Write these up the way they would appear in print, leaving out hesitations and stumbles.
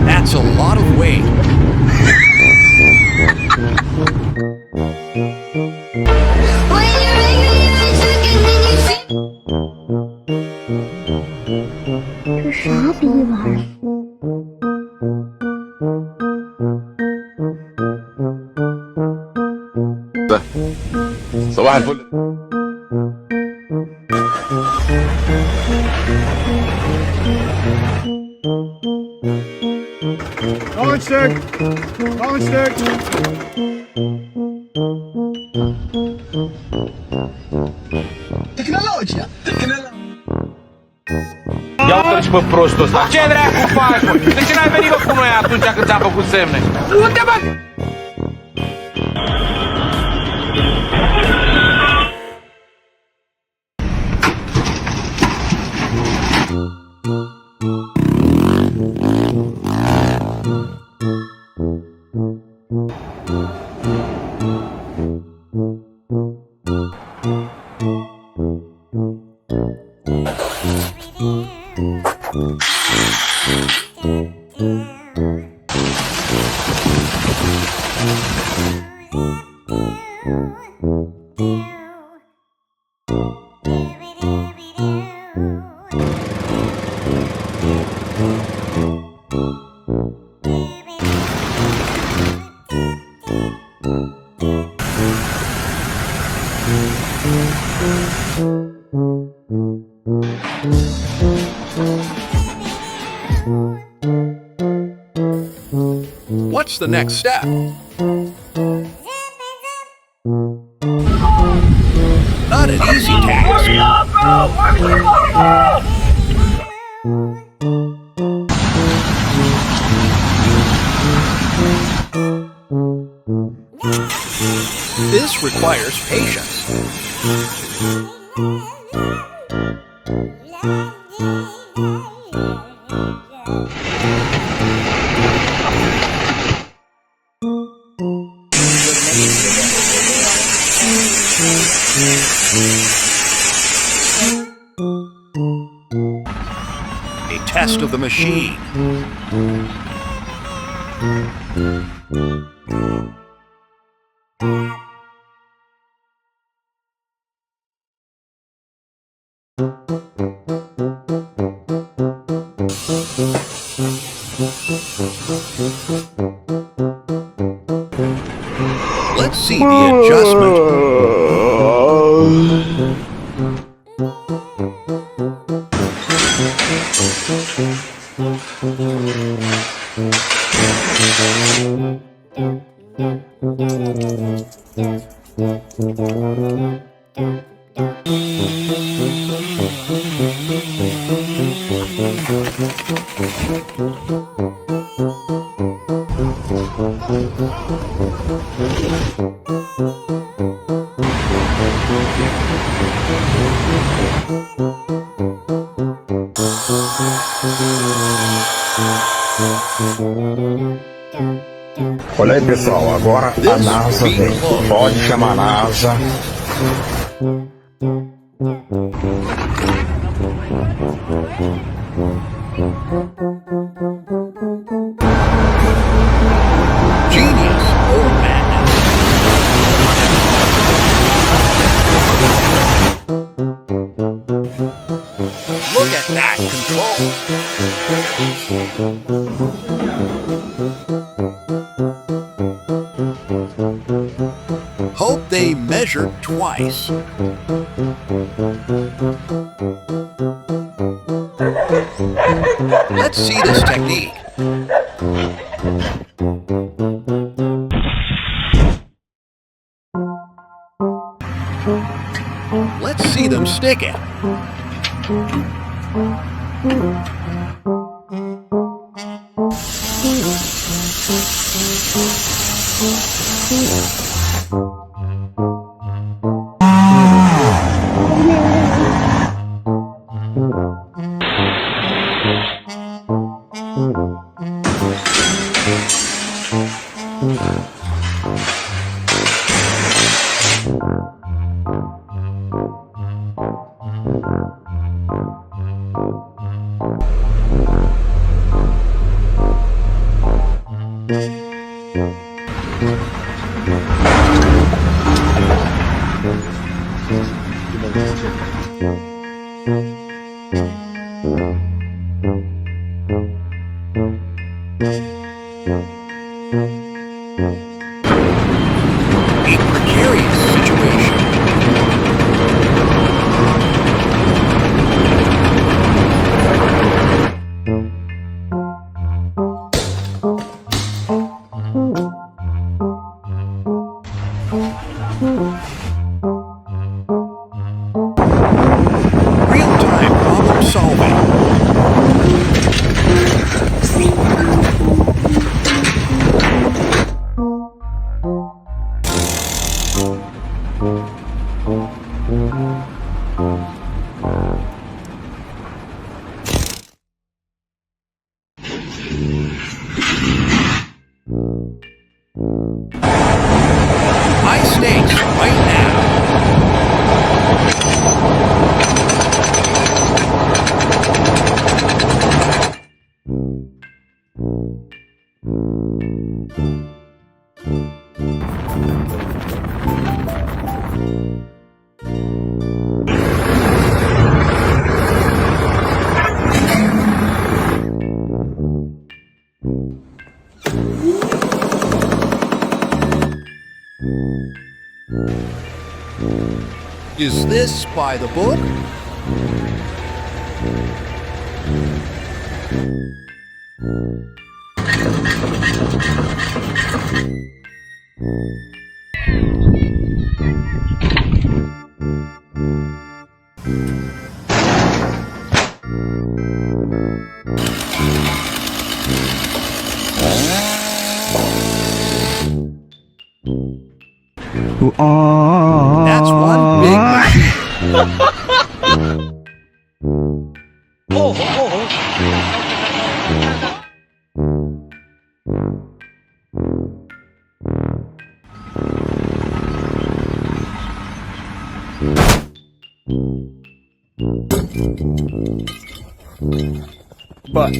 That's a lot of weight.这啥逼玩意儿？ صباح الفل. Nog een stuk. Nog een stuk. Tecnologia. Ia uite-l pe prostul ăsta. Ce dracu faci, mă? De ce n-ai venit, mă, cu noi atunci când ți-am făcut semne? Unde, mă? What's the next step? Not an easy task. This requires patience. A test of the machine. Let's see the adjustment. Olha aí, pessoal, agora a NASA vem. Pode chamar a NASA. Genius or madness? Look at that control. Hope they measured twice. Let's see this technique. Let's see them stick it. A precarious situation. Real-time problem solving. High stakes right now. Is this by the book? That's one big machine. But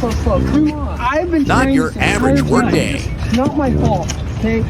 Come on. I've been Not trying your this average entire time. workday. It's not my fault, okay?